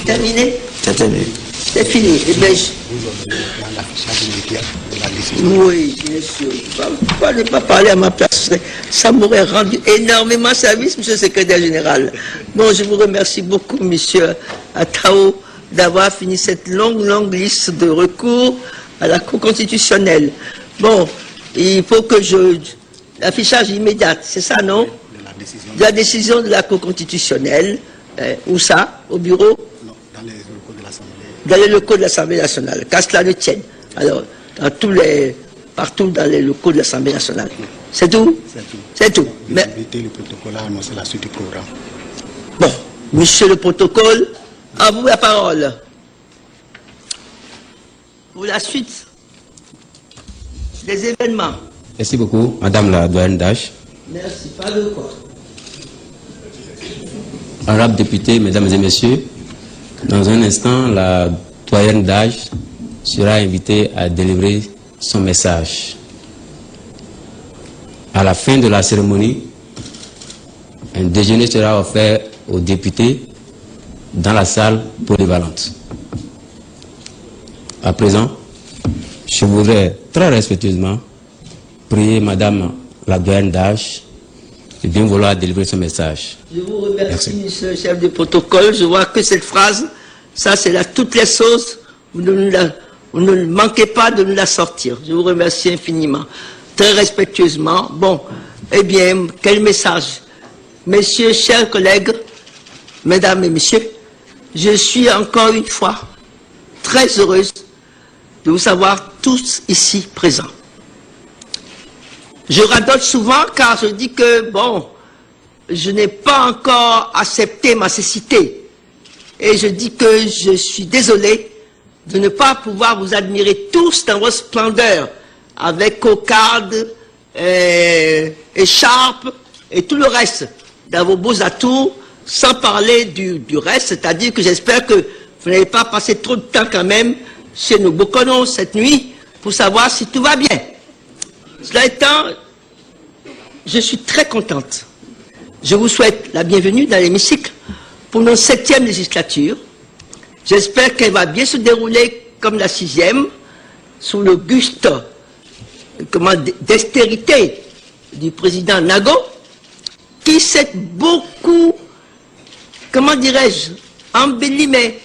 Terminé? C'est terminé. C'est fini. Eh bien, oui, bien sûr. Ne pas parler à ma place. Ça m'aurait rendu énormément service, monsieur le secrétaire général. Bon, je vous remercie beaucoup, monsieur Atao, d'avoir fini cette longue liste de recours à la Cour constitutionnelle. Bon, il faut que l'affichage immédiat, c'est ça, non? La décision de la Cour constitutionnelle. Où ça? Au bureau? Non, dans les locaux de l'Assemblée. Dans les locaux de l'Assemblée nationale, qu'à cela ne tienne. Alors, partout dans les locaux de l'Assemblée nationale. C'est tout? C'est tout. Mais le protocole a annoncé la suite du programme. Bon, monsieur le protocole, à vous la parole. Pour la suite des événements. Merci beaucoup, madame la doyenne d'âge. Merci, pas de quoi. Honorables députés, mesdames et messieurs, dans un instant, la doyenne d'âge sera invitée à délivrer son message. À la fin de la cérémonie, un déjeuner sera offert aux députés dans la salle polyvalente. À présent, je voudrais très respectueusement prier madame la doyenne d'âge de bien vouloir délivrer ce message. Je vous remercie, monsieur le chef du protocole. Je vois que cette phrase, ça c'est toutes les sauces, vous ne manquez pas de nous la sortir. Je vous remercie infiniment, très respectueusement. Bon, eh bien, quel message? Messieurs, chers collègues, mesdames et messieurs, je suis encore une fois très heureuse de vous savoir tous ici présents. Je radote souvent car je dis que, bon, je n'ai pas encore accepté ma cécité. Et je dis que je suis désolé de ne pas pouvoir vous admirer tous dans votre splendeur, avec cocarde, écharpe et tout le reste, dans vos beaux atouts, sans parler du reste, c'est-à-dire que j'espère que vous n'avez pas passé trop de temps quand même chez nos Bokono cette nuit pour savoir si tout va bien. Cela étant, je suis très contente. Je vous souhaite la bienvenue dans l'hémicycle pour notre 7e législature. J'espère qu'elle va bien se dérouler comme la 6e, sous le guste d'extérité du président Nago, qui s'est beaucoup, comment dirais-je, embelli, mais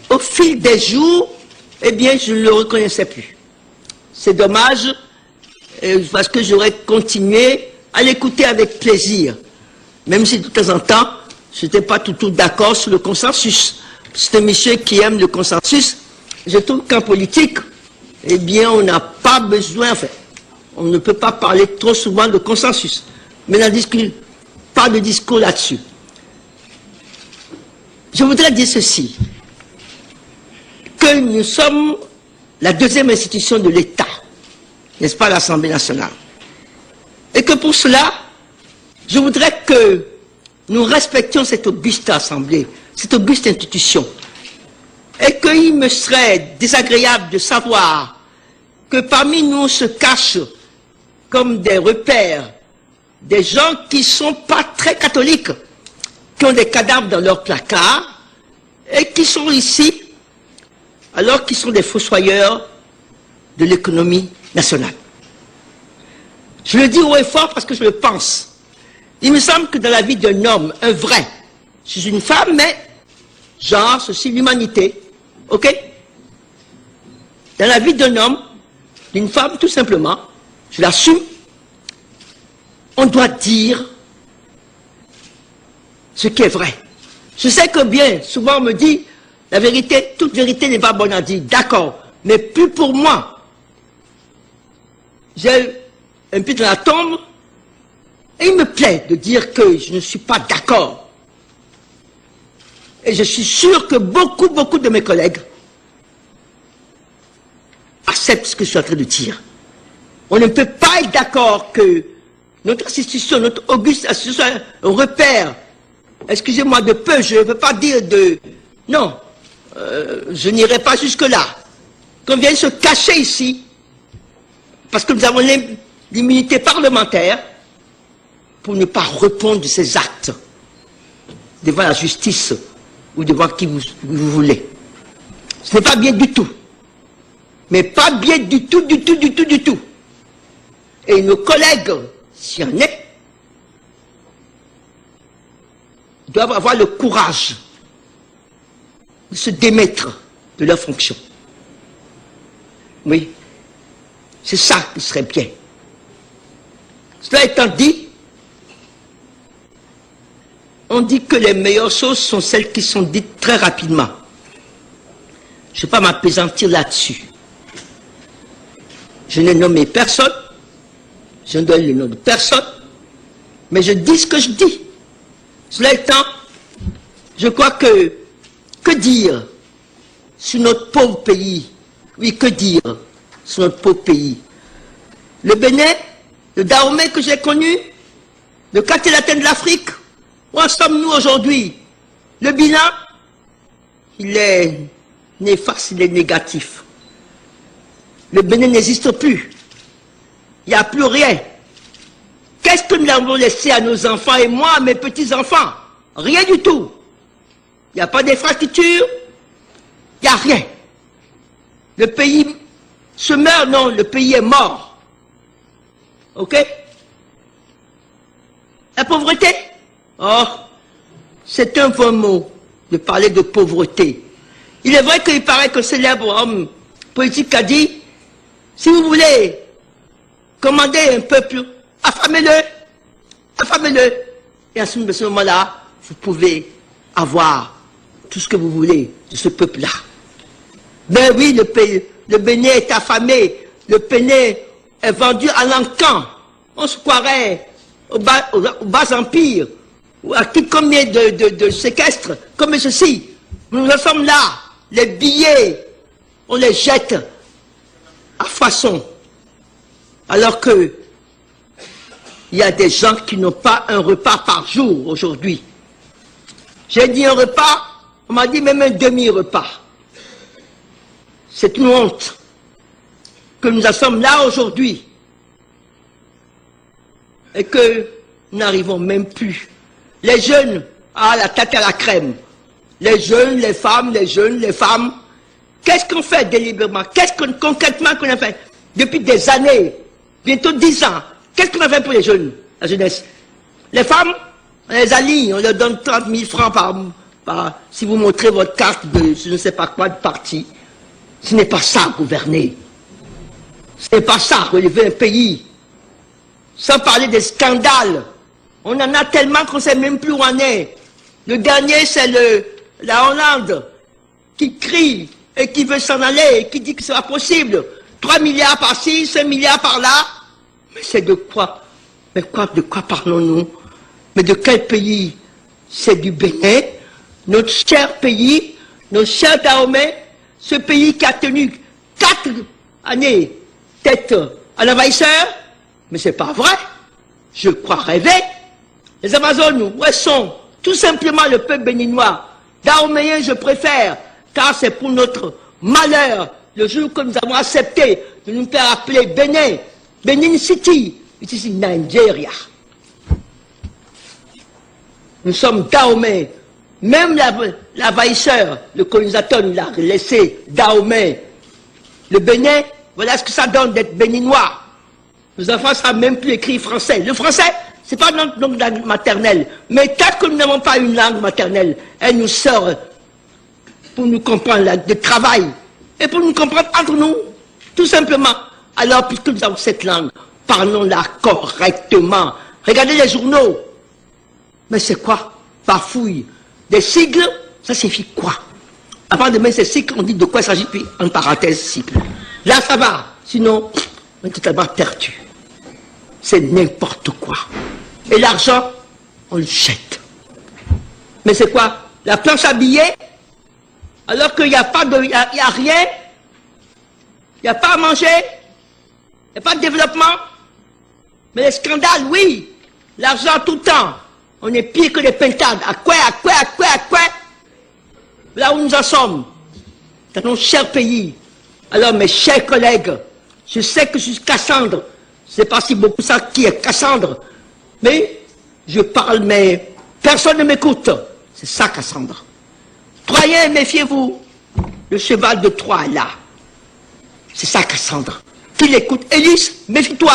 au fil des jours, eh bien, je ne le reconnaissais plus. C'est dommage, parce que j'aurais continué à l'écouter avec plaisir, même si de temps en temps, je n'étais pas tout d'accord sur le consensus. C'est un monsieur qui aime le consensus. Je trouve qu'en politique, eh bien, on n'a pas besoin, enfin, on ne peut pas parler trop souvent de consensus. Mais pas de discours là-dessus. Je voudrais dire ceci, que nous sommes la 2e institution de l'État, n'est-ce pas, l'Assemblée nationale. Et que pour cela, je voudrais que nous respections cette auguste assemblée, cette auguste institution. Et qu'il me serait désagréable de savoir que parmi nous se cachent comme des repères des gens qui ne sont pas très catholiques, qui ont des cadavres dans leur placard et qui sont ici alors qu'ils sont des fossoyeurs de l'économie nationale. Je le dis haut et fort parce que je le pense. Il me semble que dans la vie d'un homme, un vrai, je suis une femme, mais genre, ceci, l'humanité, ok? Dans la vie d'un homme, d'une femme, tout simplement, je l'assume, on doit dire ce qui est vrai. Je sais que bien, souvent on me dit, la vérité, toute vérité n'est pas bonne à dire, d'accord, mais plus pour moi. J'ai un pied dans la tombe, et il me plaît de dire que je ne suis pas d'accord. Et je suis sûr que beaucoup de mes collègues acceptent ce que je suis en train de dire. On ne peut pas être d'accord que notre institution, notre auguste institution, un repère, excusez-moi de peu, je ne veux pas dire de... Non, je n'irai pas jusque-là. Qu'on vienne se cacher ici, parce que nous avons l'immunité parlementaire, pour ne pas répondre de ces actes devant la justice ou de voir qui vous voulez. Ce n'est pas bien du tout. Mais pas bien du tout, du tout, du tout, du tout. Et nos collègues, s'il y en a, doivent avoir le courage de se démettre de leurs fonctions. Oui, c'est ça qui serait bien. Cela étant dit, on dit que les meilleures choses sont celles qui sont dites très rapidement. Je ne vais pas m'appesantir là-dessus. Je n'ai nommé personne, je ne donne le nom de personne, mais je dis ce que je dis. Cela étant, je crois que dire sur notre pauvre pays? Oui, que dire sur notre pauvre pays? Le Bénin, le Dahomey que j'ai connu, le quartier latin de l'Afrique, où en sommes-nous aujourd'hui? Le bilan, il est néfaste, il est négatif. Le Bénin n'existe plus. Il n'y a plus rien. Qu'est-ce que nous avons laissé à nos enfants et moi, à mes petits-enfants? Rien du tout. Il n'y a pas d'infrastructure, il n'y a rien. Le pays se meurt, non, le pays est mort. Ok? La pauvreté? Oh, c'est un vain mot de parler de pauvreté. Il est vrai qu'il paraît qu'un célèbre homme politique a dit, si vous voulez commander un peuple, affamez-le, affamez-le. Et à ce moment-là, vous pouvez avoir tout ce que vous voulez de ce peuple-là. Ben oui, le Bénin est affamé, le Bénin est vendu à l'encan. On se croirait au bas empire, ou à qui combien de séquestres, comme ceci. Nous en sommes là, les billets, on les jette à façon. Alors que il y a des gens qui n'ont pas un repas par jour aujourd'hui. J'ai dit un repas, on m'a dit même un demi-repas. C'est une honte que nous en sommes là aujourd'hui et que nous n'arrivons même plus. Les jeunes, la tête à la crème. Les jeunes, les femmes, les jeunes, les femmes. Qu'est-ce qu'on fait délibérément? Qu'est-ce qu'on concrètement qu'on a fait depuis des années, bientôt 10 ans? Qu'est-ce qu'on a fait pour les jeunes, la jeunesse? Les femmes, on les aligne, on leur donne 30 000 francs par si vous montrez votre carte de je ne sais pas quoi de parti. Ce n'est pas ça, gouverner. Ce n'est pas ça, relever un pays. Sans parler des scandales. On en a tellement qu'on ne sait même plus où on est. Le dernier, c'est la Hollande qui crie et qui veut s'en aller et qui dit que ce n'est pas possible. 3 milliards par-ci, 5 milliards par-là. Mais c'est de quoi? Mais de quoi parlons-nous? Mais de quel pays? C'est du Bénin, notre cher pays, notre cher Dahomey, ce pays qui a tenu 4 années tête à l'envahisseur. Mais c'est pas vrai. Je crois rêver. Les Amazones, où elles sont? Tout simplement le peuple béninois. Dahoméen, je préfère, car c'est pour notre malheur, le jour que nous avons accepté de nous faire appeler Bénin, Benin City, ici Nigeria. Nous sommes Dahomey. Même l'envahisseur, le colonisateur nous l'a laissé Dahomey. Le Bénin, voilà ce que ça donne d'être béninois. Nos enfants ne savent même plus écrire français. Le français, c'est pas notre langue maternelle. Mais tant que nous n'avons pas une langue maternelle, elle nous sort pour nous comprendre de travail. Et pour nous comprendre entre nous, tout simplement. Alors, puisque nous avons cette langue, parlons-la correctement. Regardez les journaux. Mais c'est quoi? Bafouille. Des sigles, ça signifie quoi? À part de mettre ces sigles, on dit de quoi il s'agit, puis en parenthèse, sigles. Là, ça va. Sinon, on est totalement perdu. C'est n'importe quoi. Et l'argent, on le jette. Mais c'est quoi? La planche à billets, alors qu'il n'y a pas de, il y a rien, il n'y a pas à manger, il n'y a pas de développement. Mais les scandales, oui. L'argent tout le temps. On est pire que les pintades. À quoi? Là où nous en sommes, dans nos chers pays. Alors, mes chers collègues, je sais que je suis Cassandre. Je ne sais pas si beaucoup savent qui est Cassandre. Mais je parle, mais personne ne m'écoute. C'est ça, Cassandre. Troyens, méfiez-vous. Le cheval de Troie est là. C'est ça, Cassandre. Tu l'écoutes. Élise, méfie-toi.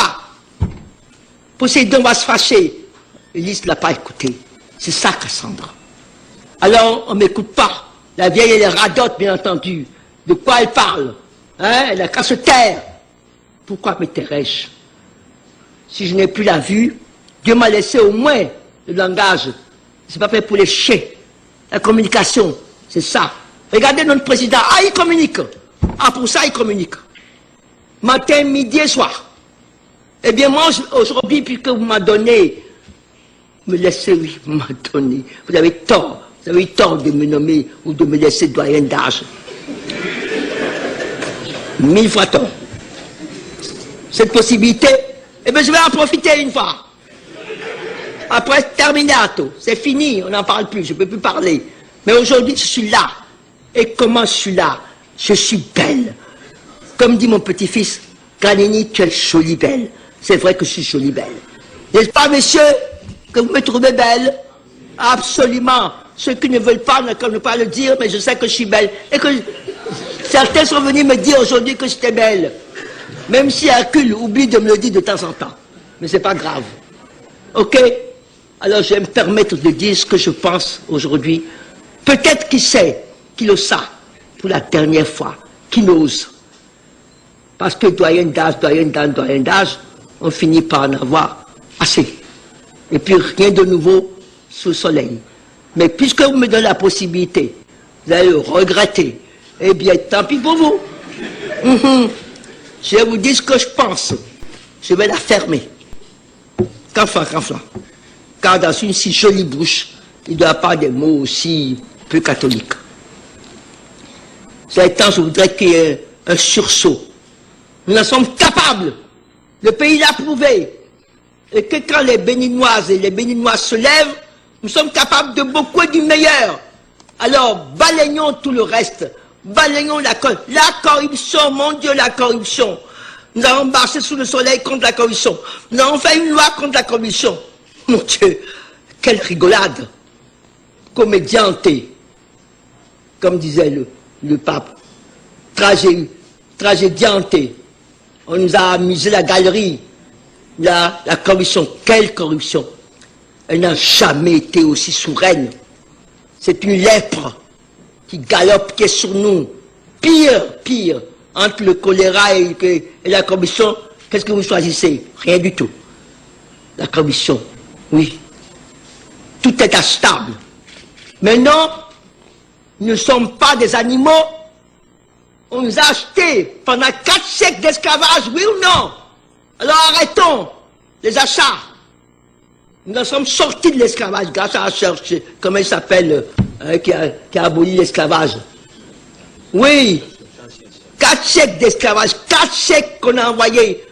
Poséidon va se fâcher. Élise ne l'a pas écouté. C'est ça, Cassandre. Alors, on ne m'écoute pas. La vieille, elle est radote, bien entendu. De quoi elle parle? Hein? Elle a qu'à se taire. Pourquoi me tairais-je? Si je n'ai plus la vue, Dieu m'a laissé au moins le langage. C'est pas fait pour les chiens. La communication, c'est ça. Regardez notre président. Ah, il communique. Ah, pour ça, il communique. Matin, midi et soir. Eh bien, moi, aujourd'hui, puisque vous m'avez donné, me laissez, oui, vous m'avez donné. Vous avez tort. Vous avez eu tort de me nommer ou de me laisser doyen d'âge. 1000 fois tort. Cette possibilité, eh bien, je vais en profiter une fois. Après, terminato. C'est fini, on n'en parle plus, je ne peux plus parler. Mais aujourd'hui, je suis là. Et comment je suis là? Je suis belle. Comme dit mon petit-fils, Granini, tu es jolie belle. C'est vrai que je suis jolie belle. N'est-ce pas, messieurs, que vous me trouvez belle? Absolument. Ceux qui ne veulent pas ne peuvent pas le dire, mais je sais que je suis belle. Et que certains sont venus me dire aujourd'hui que j'étais belle. Même si Hercule oublie de me le dire de temps en temps. Mais c'est pas grave. Ok? Alors je vais me permettre de dire ce que je pense aujourd'hui. Peut-être qui sait, qui le sait, pour la dernière fois, qui n'ose. Parce que doyen d'âge, on finit par en avoir assez. Et puis rien de nouveau sous le soleil. Mais puisque vous me donnez la possibilité, vous allez le regretter, eh bien tant pis pour vous. Je vais vous dire ce que je pense. Je vais la fermer. Qu'enfin. Car dans une si jolie bouche, il ne doit pas des mots aussi peu catholiques. C'est temps, je voudrais qu'il y ait un sursaut. Nous en sommes capables. Le pays l'a prouvé. Et que quand les Béninoises et les Béninois se lèvent, nous sommes capables de beaucoup et du meilleur. Alors, balayons tout le reste. Balayons la corruption, mon Dieu, la corruption. Nous avons marché sous le soleil contre la corruption. Nous avons fait une loi contre la corruption. Mon Dieu, quelle rigolade. Comédiante, comme disait le pape. Tragédiante. On nous a amusé la galerie. La corruption, quelle corruption. Elle n'a jamais été aussi souveraine. C'est une lèpre qui galope, qui est sur nous. Pire, entre le choléra et la corruption, qu'est-ce que vous choisissez? Rien du tout. La corruption, oui. Tout est achetable. Mais non, nous ne sommes pas des animaux. On nous a achetés pendant 4 siècles d'esclavage, oui ou non? Alors arrêtons les achats. Nous en sommes sortis de l'esclavage grâce à la recherche, comment il s'appelle, qui a aboli l'esclavage. Oui, 4 siècles d'esclavage, 4 siècles qu'on a envoyés.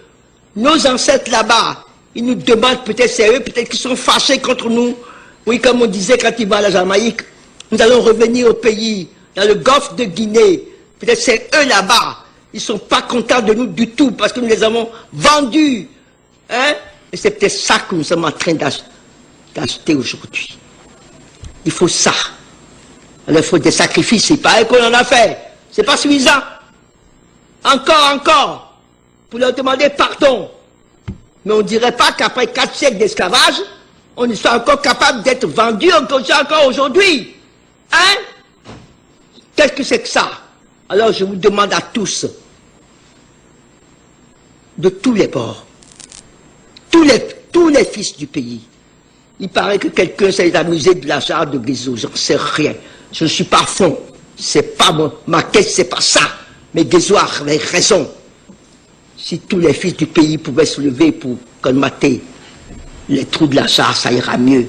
Nos ancêtres là-bas, ils nous demandent, peut-être c'est eux, peut-être qu'ils sont fâchés contre nous. Oui, comme on disait quand ils vont à la Jamaïque, nous allons revenir au pays, dans le golfe de Guinée. Peut-être c'est eux là-bas. Ils ne sont pas contents de nous du tout parce que nous les avons vendus. Hein? Et c'est peut-être ça que nous sommes en train d'acheter aujourd'hui. Il faut ça. Alors il faut des sacrifices. C'est pas qu'on en a fait. C'est pas suffisant. Encore. Pour leur demander pardon. Mais on ne dirait pas qu'après 4 siècles d'esclavage, on soit encore capable d'être vendus encore aujourd'hui. Hein? Qu'est-ce que c'est que ça? Alors je vous demande à tous, de tous les bords, tous les fils du pays. Il paraît que quelqu'un s'est amusé de la jarre de Guézo, j'en sais rien. Je ne suis pas à fond. C'est pas ma quête, c'est pas ça. Mais Guézo avait raison. Si tous les fils du pays pouvaient se lever pour colmater les trous de la jarre, ça ira mieux.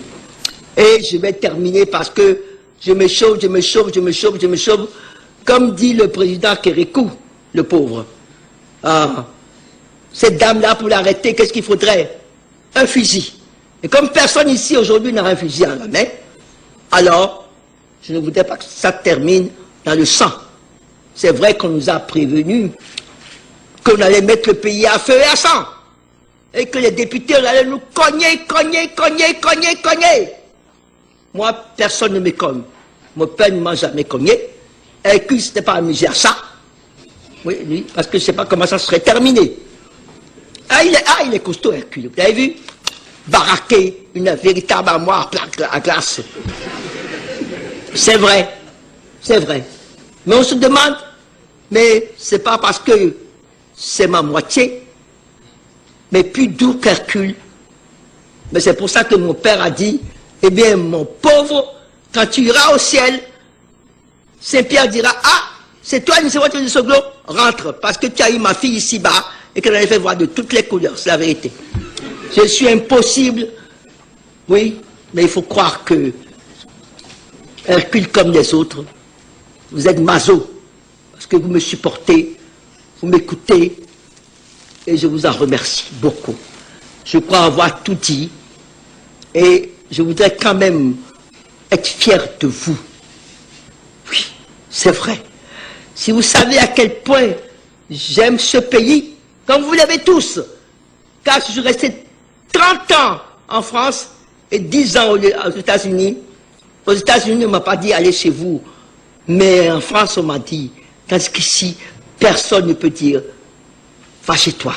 Et je vais terminer parce que je me chauffe. Comme dit le président Kérékou, le pauvre. Cette dame-là, pour l'arrêter, qu'est-ce qu'il faudrait? Un fusil. Et comme personne ici aujourd'hui n'a un fusil à la main, alors, je ne voudrais pas que ça termine dans le sang. C'est vrai qu'on nous a prévenus qu'on allait mettre le pays à feu et à sang. Et que les députés allaient nous cogner. Moi, personne ne me cogne. mon père ne m'a jamais cogné. Hercule ne s'était pas amusé à ça. Oui, lui, parce que je ne sais pas comment ça serait terminé. Il est costaud, Hercule. Vous avez vu? Baraquer une véritable armoire à glace. C'est vrai. C'est vrai. Mais on se demande, mais c'est pas parce que c'est ma moitié, mais plus doux qu'Hercule. Mais c'est pour ça que mon père a dit, eh bien, mon pauvre, quand tu iras au ciel, Saint-Pierre dira, ah, c'est toi, c'est votre de Soglo, rentre, parce que tu as eu ma fille ici-bas, et qu'elle avait fait voir de toutes les couleurs, c'est la vérité. Je suis impossible, oui, mais il faut croire que Hercule comme les autres, vous êtes maso, parce que vous me supportez, vous m'écoutez, et je vous en remercie beaucoup. Je crois avoir tout dit, et je voudrais quand même être fier de vous. Oui, c'est vrai. Si vous savez à quel point j'aime ce pays, comme vous l'avez tous, car je suis resté 30 ans en France et 10 ans aux États-Unis. Aux États-Unis, on ne m'a pas dit allez chez vous, mais en France, on m'a dit, parce qu'ici, personne ne peut dire va chez toi.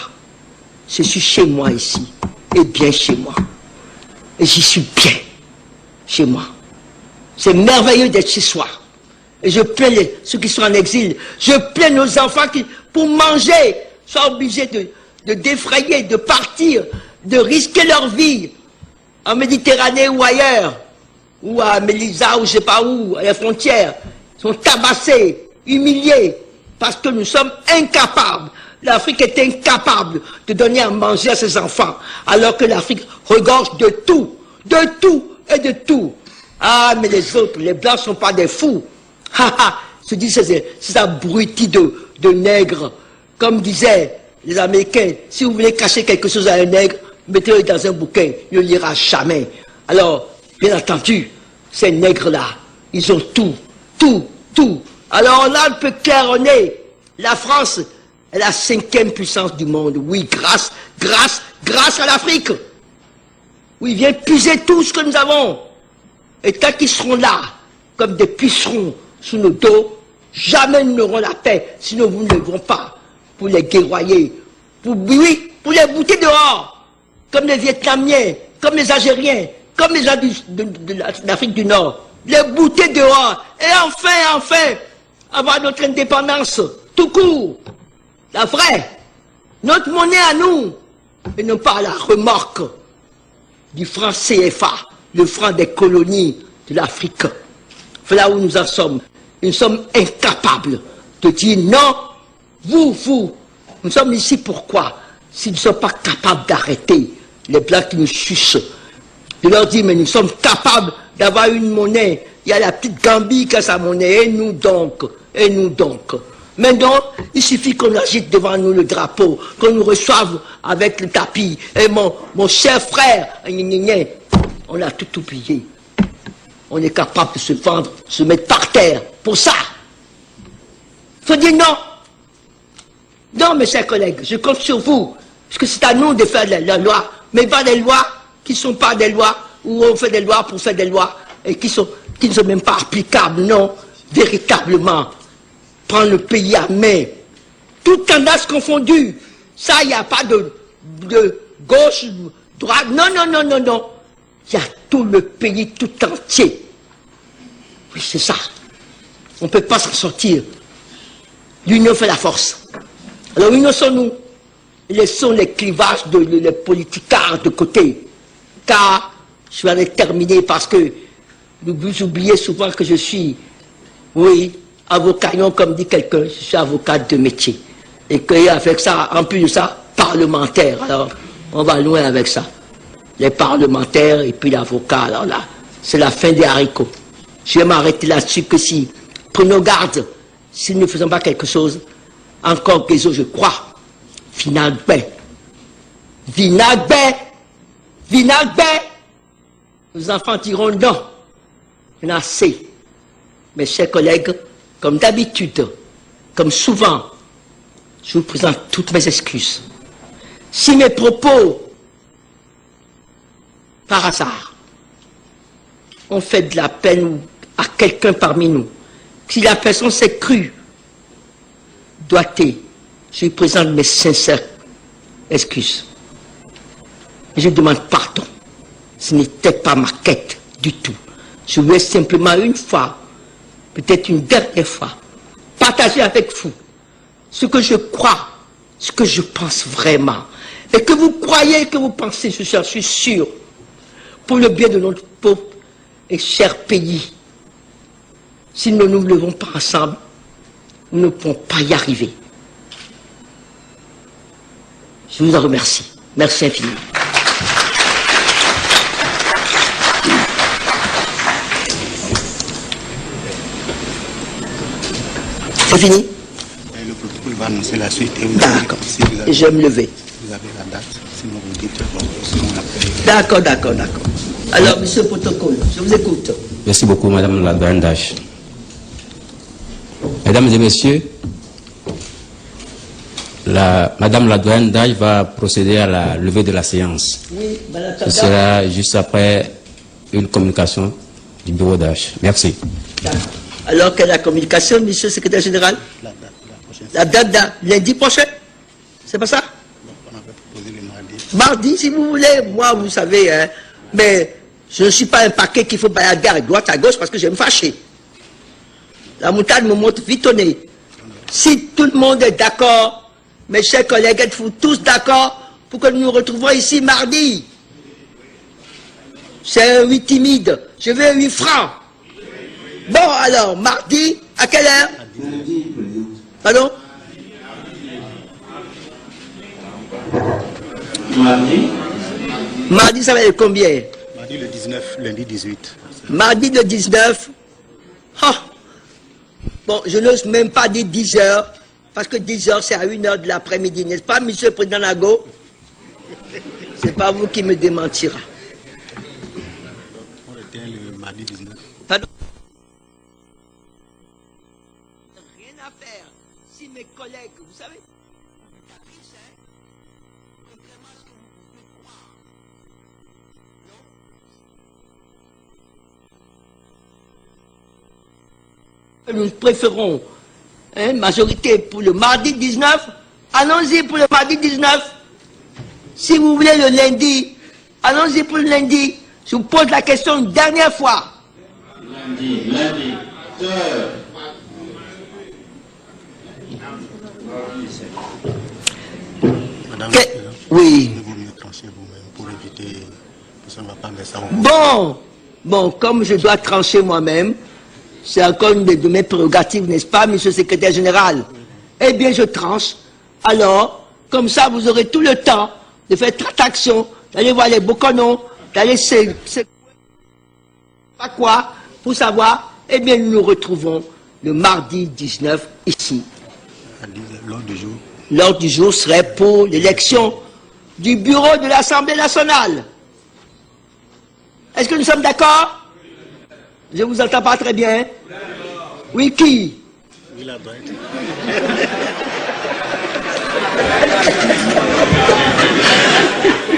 Je suis chez moi ici, et bien chez moi. Et j'y suis bien chez moi. C'est merveilleux d'être chez soi. Et je plains ceux qui sont en exil. Je plains nos enfants qui, pour manger, sont obligés de défrayer, de partir, de risquer leur vie en Méditerranée ou ailleurs, ou à Mélisa ou je ne sais pas où, à la frontière. Ils sont tabassés, humiliés, parce que nous sommes incapables. L'Afrique est incapable de donner à manger à ses enfants, alors que l'Afrique regorge de tout et de tout. Ah, mais les autres, les Blancs ne sont pas des fous. Se disent ces abrutis de nègres. Comme disaient les Américains, si vous voulez cacher quelque chose à un nègre, mettez-le dans un bouquin, il ne lira jamais. Alors, bien entendu, ces nègres-là, ils ont tout. Alors on a un peu claironné. La France est la 5e puissance du monde. Oui, grâce à l'Afrique. Oui, il vient puiser tout ce que nous avons. Et tant qu'ils seront là, comme des pucerons sous nos dos, jamais nous n'aurons la paix, sinon vous ne lèverons pas pour les guerroyer, pour les bouter dehors, comme les Vietnamiens, comme les Algériens, comme les gens de l'Afrique du Nord, les bouter dehors, et enfin, avoir notre indépendance, tout court, la vraie, notre monnaie à nous, et non pas la remorque du franc CFA, le franc des colonies de l'Afrique. Voilà où nous en sommes. Nous sommes incapables de dire non, vous, nous sommes ici pourquoi? Si nous ne sommes pas capables d'arrêter les Blancs qui nous sucent, de leur dire mais nous sommes capables d'avoir une monnaie. Il y a la petite Gambie qui a sa monnaie, et nous donc. Maintenant, il suffit qu'on agite devant nous le drapeau, qu'on nous reçoive avec le tapis. Et mon cher frère, on a tout oublié. On est capable de se vendre, se mettre par terre. Pour ça, il faut dire non. Non, mes chers collègues, je compte sur vous. Parce que c'est à nous de faire la loi. Mais pas des lois qui ne sont pas des lois, où on fait des lois pour faire des lois, et qui ne sont même pas applicables. Non, véritablement. Prendre le pays à main. Toutes tendances confondues. Ça, il n'y a pas de gauche, droite. Non. Il y a tout le pays tout entier. Oui, c'est ça. On ne peut pas s'en sortir. L'union fait la force. Alors unissons-nous. Laissons les clivages les politicards de côté. Car, je vais aller terminer parce que vous oubliez souvent que je suis, oui, avocat, non, comme dit quelqu'un, je suis avocat de métier. Et qu'avec ça, en plus de ça, parlementaire. Alors, on va loin avec ça. Les parlementaires et puis l'avocat, alors là, c'est la fin des haricots. Je vais m'arrêter là-dessus que si, prenons garde, si nous ne faisons pas quelque chose, encore que je crois, Vinagbe, nos enfants diront non, il y en a assez. Mes chers collègues, comme d'habitude, comme souvent, je vous présente toutes mes excuses. Si mes propos, par hasard, ont fait de la peine ou à quelqu'un parmi nous, si la personne s'est crue doigtée, je lui présente mes sincères excuses. Et je demande pardon. Ce n'était pas ma quête du tout. Je voulais simplement une fois, peut-être une dernière fois, partager avec vous ce que je crois, ce que je pense vraiment. Et que vous croyez, que vous pensez, je suis sûr, pour le bien de notre pauvre et cher pays. Si nous ne nous levons pas ensemble, nous ne pourrons pas y arriver. Je vous en remercie. Merci infiniment. C'est fini? Et le protocole va annoncer la suite. D'accord. Si vous avez, Je vais me lever. vous avez la date, sinon vous dites, bon, sinon on appelle. D'accord, d'accord, d'accord. Alors, monsieur le protocole, je vous écoute. Merci beaucoup, Madame la doyenne d'âge. Mesdames et messieurs, Madame la doyenne d'âge va procéder à la levée de la séance. Oui, madame Ce sera juste après une communication du bureau d'âge. Merci. D'accord. Alors, quelle est la communication, monsieur le secrétaire général? La prochaine. La date de lundi prochain? C'est pas ça? Donc, on avait proposé le mardi. Mardi, si vous voulez, moi, vous savez, hein, mais je ne suis pas un paquet qu'il faut balader à droite, à gauche, parce que je vais me fâcher. La moutarde me monte vite au nez. Si tout le monde est d'accord, mes chers collègues, êtes-vous tous d'accord pour que nous nous retrouvons ici mardi? C'est un oui timide. Je veux 8 francs. Bon, alors, mardi, à quelle heure? Pardon? Mardi, ça va être combien? Mardi le 19, lundi 18. Mardi le 19. Ah. Bon, je n'ose même pas dire 10 heures, parce que 10 heures, c'est à 1 heure de l'après-midi, n'est-ce pas, monsieur le président Nago? C'est pas vous qui me démentira. On retient le mardi 19. Pardon? Rien à faire. Si mes collègues, vous savez, contrairement à ce que vous pouvez croire, non? Nous préférons majorité pour le mardi 19. Allons-y pour le mardi 19. Si vous voulez le lundi, allons-y pour le lundi. Je vous pose la question une dernière fois. Lundi. Madame, Oui. vous mieux trancher vous-même pour éviter, parce qu'on ne va pas mettre ça Bon, comme je dois trancher moi-même, c'est encore une de mes prérogatives, n'est-ce pas, monsieur le secrétaire général? Eh bien, je tranche. Alors, comme ça, vous aurez tout le temps de faire traction, d'aller voir les Bokonos, d'aller pas quoi, pour savoir, eh bien, nous nous retrouvons le mardi 19 ici. à 10 heures, l'ordre du jour. L'ordre du jour serait pour l'élection du bureau de l'Assemblée nationale. Est-ce que nous sommes d'accord? Je ne vous entends pas très bien. Oui, qui? Oui, la droite.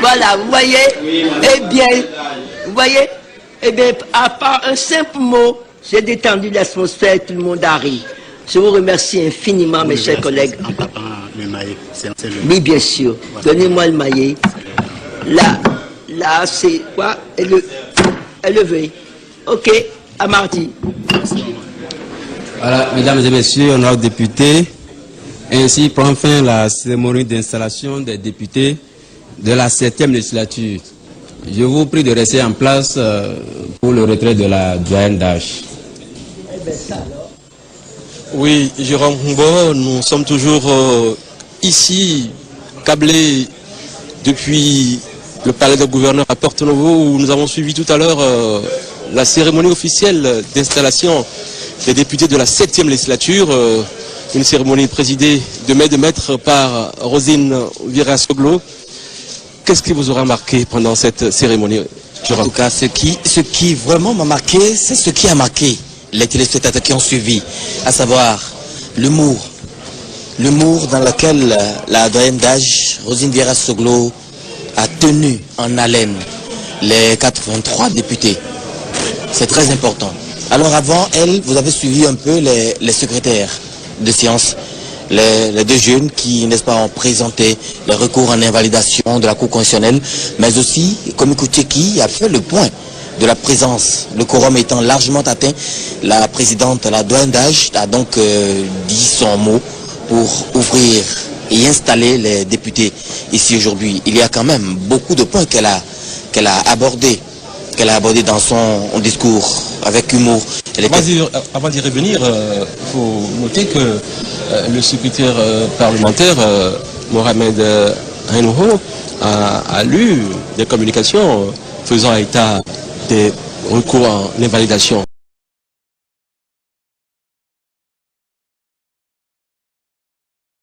Voilà, vous voyez? Eh bien, vous voyez? Eh bien, à part un simple mot, j'ai détendu l'atmosphère, tout le monde a ri. Je vous remercie infiniment, mes chers collègues. En tapant le maillet, c'est le... Oui, bien sûr. Donnez-moi le maillet. Là, c'est quoi? Élevé. Ok, à mardi. Voilà, mesdames et messieurs, honorables députés, ainsi prend fin la cérémonie d'installation des députés de la 7e législature. Je vous prie de rester en place pour le retrait de la doyenne d'âge. Oui, Jérôme Humbo, nous sommes toujours ici, câblés depuis le palais de gouverneur à Porto Novo, où nous avons suivi tout à l'heure la cérémonie officielle d'installation des députés de la 7e législature, une cérémonie présidée de main de maître par Rosine Virasoglo. Qu'est-ce qui vous aura marqué pendant cette cérémonie, Jérôme? En tout cas, ce qui vraiment m'a marqué, c'est ce qui a marqué les téléspectateurs qui ont suivi, à savoir l'humour dans lequel la doyenne d'âge, Rosine Virasoglo, a tenu en haleine les 83 députés. C'est très important. Alors avant elle, vous avez suivi un peu les secrétaires de séance, les deux jeunes qui, n'est-ce pas, ont présenté les recours en invalidation de la Cour constitutionnelle, mais aussi Komi Koucheki a fait le point de la présence, le quorum étant largement atteint. La présidente, la doyenne d'âge, a donc dit son mot pour ouvrir et installer les députés ici aujourd'hui. Il y a quand même beaucoup de points qu'elle a abordés dans son discours avec humour. Avant d'y revenir, il faut noter que le secrétaire parlementaire, Mohamed Renouho, a lu des communications faisant état des recours en invalidation.